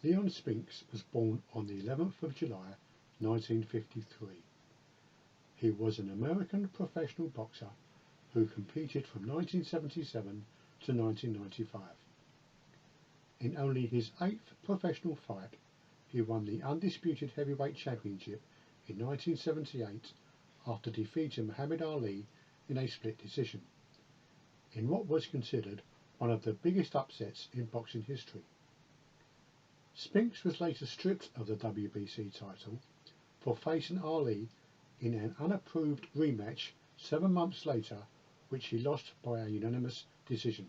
Leon Spinks was born on the 11th of July 1953. He was an American professional boxer who competed from 1977 to 1995. In only his 8th professional fight, he won the undisputed heavyweight championship in 1978 after defeating Muhammad Ali in a split decision, in what was considered one of the biggest upsets in boxing history. Spinks was later stripped of the WBC title for facing Ali in an unapproved rematch 7 months later, which he lost by a unanimous decision.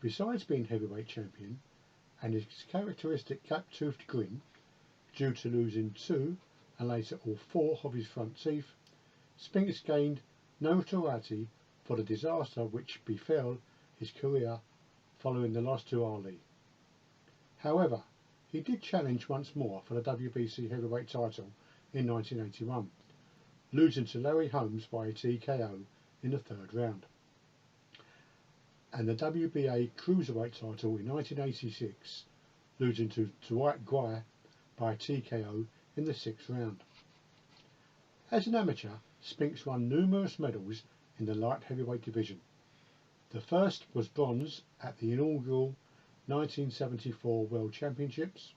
Besides being heavyweight champion and his characteristic gap-toothed grin, due to losing 2 and later all 4 of his front teeth, Spinks gained notoriety for the disaster which befell his career following the loss to Ali. However, he did challenge once more for the WBC heavyweight title in 1981, losing to Larry Holmes by a TKO in the 3rd round, and the WBA cruiserweight title in 1986, losing to Dwight Guy by a TKO in the 6th round. As an amateur, Spinks won numerous medals in the light heavyweight division. The first was bronze at the inaugural 1974 World Championships,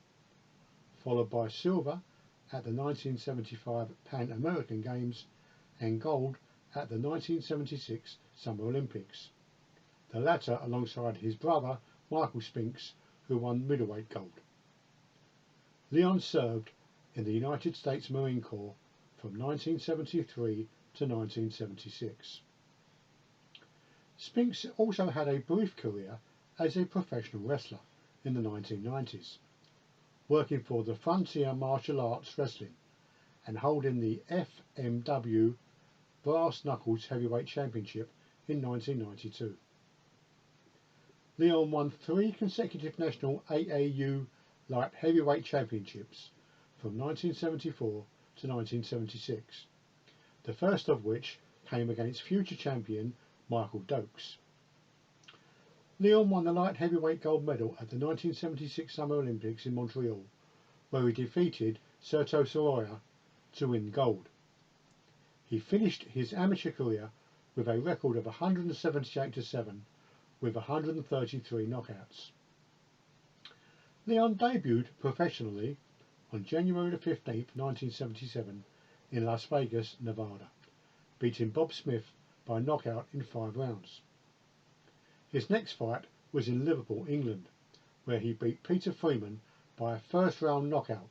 followed by silver at the 1975 Pan American Games and gold at the 1976 Summer Olympics, the latter alongside his brother Michael Spinks, who won middleweight gold. Leon served in the United States Marine Corps from 1973 to 1976. Spinks also had a brief career as a professional wrestler in the 1990s, working for the Frontier Martial Arts Wrestling and holding the FMW Brass Knuckles Heavyweight Championship in 1992. Leon won 3 consecutive national AAU Light Heavyweight Championships from 1974 to 1976, the first of which came against future champion Michael Dokes. Leon won the light heavyweight gold medal at the 1976 Summer Olympics in Montreal, where he defeated Serto Soroya to win gold. He finished his amateur career with a record of 178-7 with 133 knockouts. Leon debuted professionally on January 15, 1977 in Las Vegas, Nevada, beating Bob Smith by knockout in 5 rounds. His next fight was in Liverpool, England, where he beat Peter Freeman by a first-round knockout.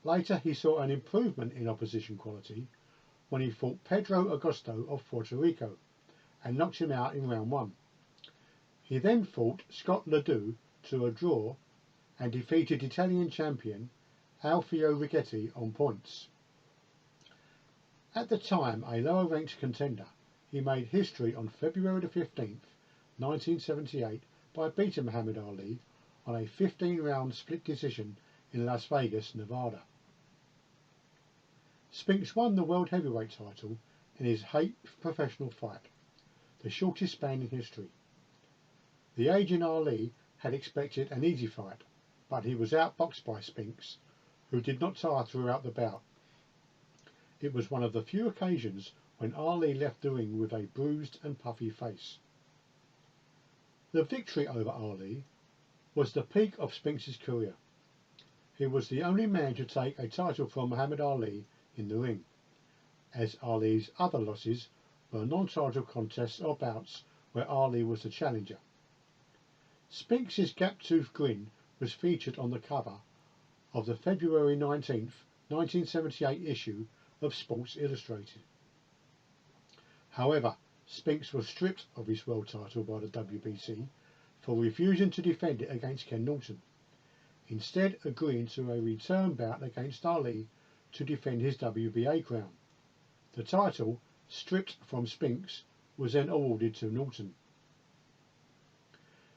Later he saw an improvement in opposition quality when he fought Pedro Augusto of Puerto Rico and knocked him out in round 1. He then fought Scott Ledoux to a draw and defeated Italian champion Alfio Rigetti on points. At the time a lower-ranked contender, he made history on February 15, 1978 by beating Muhammad Ali on a 15-round split decision in Las Vegas, Nevada. Spinks won the World Heavyweight title in his 8th professional fight, the shortest span in history. The aging Ali had expected an easy fight, but he was outboxed by Spinks, who did not tire throughout the bout. It was one of the few occasions when Ali left the ring with a bruised and puffy face. The victory over Ali was the peak of Spinks' career. He was the only man to take a title from Muhammad Ali in the ring, as Ali's other losses were non-title contests or bouts where Ali was the challenger. Spinks' gap-toothed grin was featured on the cover of the February 19, 1978 issue of Sports Illustrated. However, Spinks was stripped of his world title by the WBC for refusing to defend it against Ken Norton, instead agreeing to a return bout against Ali to defend his WBA crown. The title, stripped from Spinks, was then awarded to Norton.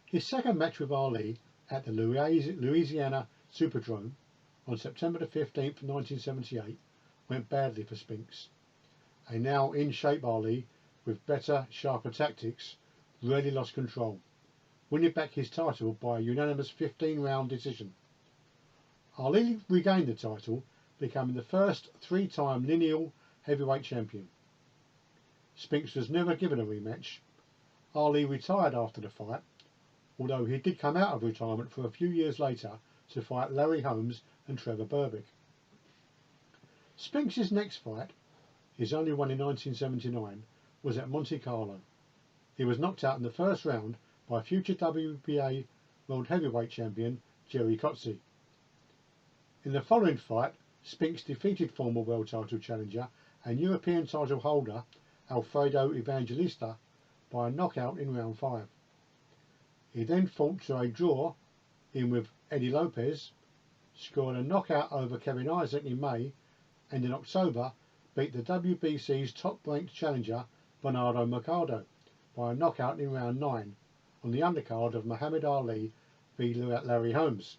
His second match with Ali at the Louisiana Superdome on September 15, 1978 went badly for Spinks. A now in shape Ali with better, sharper tactics really lost control, winning back his title by a unanimous 15-round decision. Ali regained the title, becoming the first three-time lineal heavyweight champion. Spinks was never given a rematch. Ali retired after the fight, although he did come out of retirement for a few years later to fight Larry Holmes and Trevor Berbick. Spinks' next fight, his only one in 1979, was at Monte Carlo. He was knocked out in the first round by future WBA World Heavyweight Champion Jerry Coetzee. In the following fight, Spinks defeated former world title challenger and European title holder Alfredo Evangelista by a knockout in round 5. He then fought to a draw in with Eddie Lopez, scored a knockout over Kevin Isaac in May, and in October beat the WBC's top-ranked challenger Bernardo Mercado by a knockout in round 9 on the undercard of Muhammad Ali v Larry Holmes.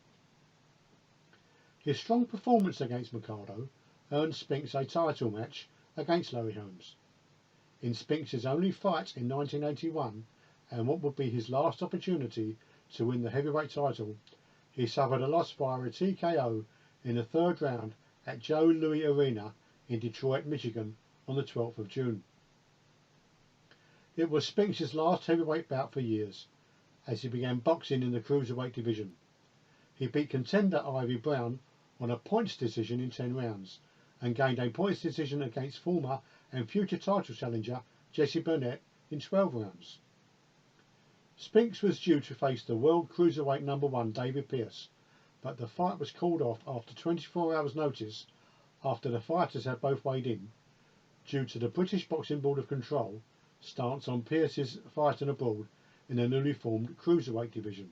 His strong performance against Mercado earned Spinks a title match against Larry Holmes. In Spinks' only fight in 1981, and what would be his last opportunity to win the heavyweight title, he suffered a loss via a TKO in the third round at Joe Louis Arena in Detroit, Michigan on the 12th of June. It was Spinks' last heavyweight bout for years, as he began boxing in the cruiserweight division. He beat contender Ivy Brown on a points decision in 10 rounds, and gained a points decision against former and future title challenger Jesse Burnett in 12 rounds. Spinks was due to face the world cruiserweight #1 David Pearce, but the fight was called off after 24 hours notice after the fighters had both weighed in, due to the British Boxing Board of Control stance on Pearce's fighting abroad in the newly formed cruiserweight division.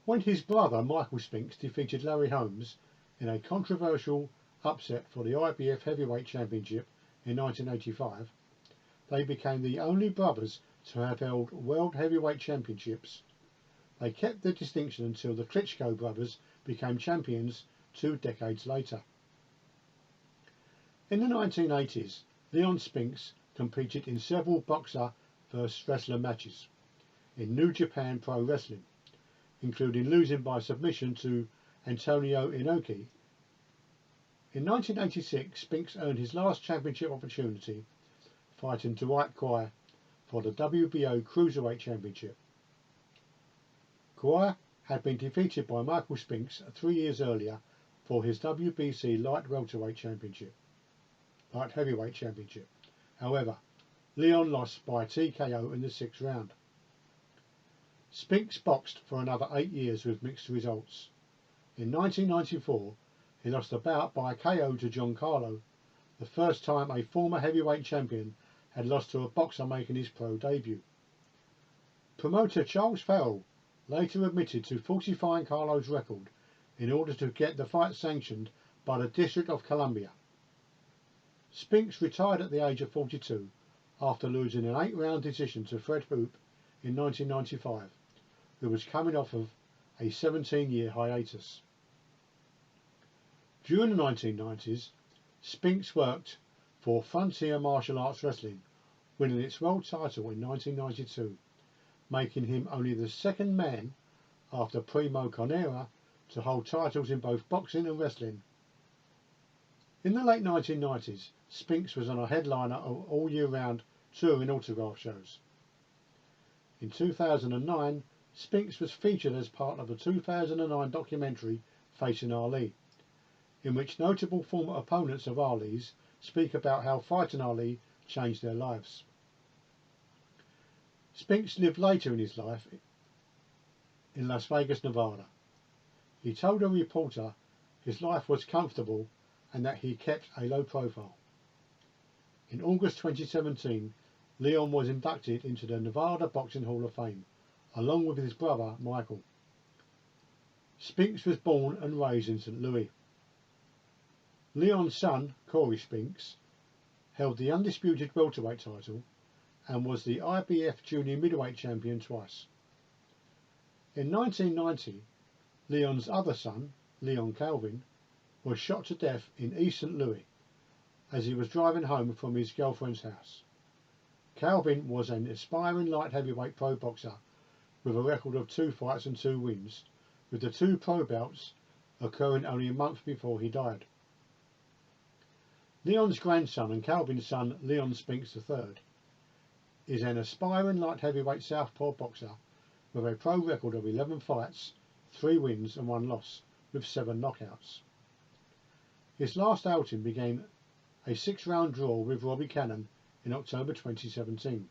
When his brother Michael Spinks defeated Larry Holmes in a controversial upset for the IBF Heavyweight Championship in 1985, they became the only brothers to have held World Heavyweight Championships. They kept the distinction until the Klitschko brothers became champions 2 decades later. In the 1980s, Leon Spinks competed in several boxer vs wrestler matches in New Japan Pro Wrestling, including losing by submission to Antonio Inoki. In 1986, Spinks earned his last championship opportunity, fighting Dwight Quire for the WBO Cruiserweight Championship. Quire had been defeated by Michael Spinks 3 years earlier for his WBC Light Heavyweight Championship. However, Leon lost by TKO in the 6th round. Spinks boxed for another 8 years with mixed results. In 1994, he lost a bout by KO to John Carlo, the first time a former heavyweight champion had lost to a boxer making his pro debut. Promoter Charles Farrell later admitted to falsifying Carlo's record in order to get the fight sanctioned by the District of Columbia. Spinks retired at the age of 42 after losing an 8-round decision to Fred Hoop in 1995, who was coming off of a 17-year hiatus. During the 1990s, Spinks worked for Frontier Martial Arts Wrestling, winning its world title in 1992, making him only the second man after Primo Carnera to hold titles in both boxing and wrestling. In the late 1990s, Spinks was on a headliner of all-year-round touring autograph shows. In 2009, Spinks was featured as part of the 2009 documentary Facing Ali, in which notable former opponents of Ali's speak about how fighting Ali changed their lives. Spinks lived later in his life in Las Vegas, Nevada. He told a reporter his life was comfortable and that he kept a low profile. In August 2017, Leon was inducted into the Nevada Boxing Hall of Fame, along with his brother Michael. Spinks was born and raised in St. Louis. Leon's son, Corey Spinks, held the undisputed welterweight title and was the IBF Junior Middleweight Champion twice. In 1990, Leon's other son, Leon Calvin, was shot to death in East St. Louis as he was driving home from his girlfriend's house. Calvin was an aspiring light heavyweight pro boxer with a record of 2 fights and 2 wins, with the 2 pro bouts occurring only a month before he died. Leon's grandson and Calvin's son, Leon Spinks III, is an aspiring light heavyweight southpaw boxer with a pro record of 11 fights, 3 wins and 1 loss, with 7 knockouts. His last outing began a 6-round draw with Robbie Cannon in October 2017.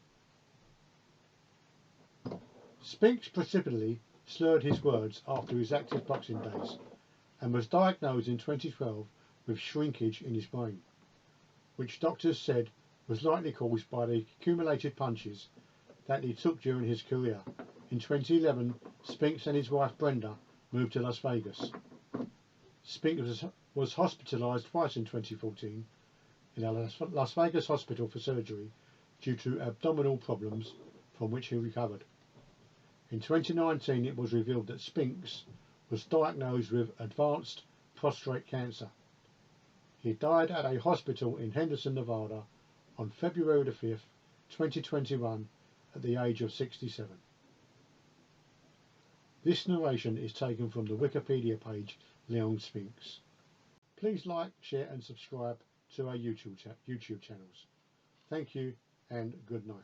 Spinks precipitously slurred his words after his active boxing days and was diagnosed in 2012 with shrinkage in his brain, which doctors said was likely caused by the accumulated punches that he took during his career. In 2011, Spinks and his wife Brenda moved to Las Vegas. Spinks was hospitalised twice in 2014 in a Las Vegas hospital for surgery due to abdominal problems from which he recovered. In 2019, it was revealed that Spinks was diagnosed with advanced prostate cancer. He died at a hospital in Henderson, Nevada on February the 5th, 2021 at the age of 67. This narration is taken from the Wikipedia page Leon Spinks. Please like, share and subscribe to our YouTube channels. Thank you and good night.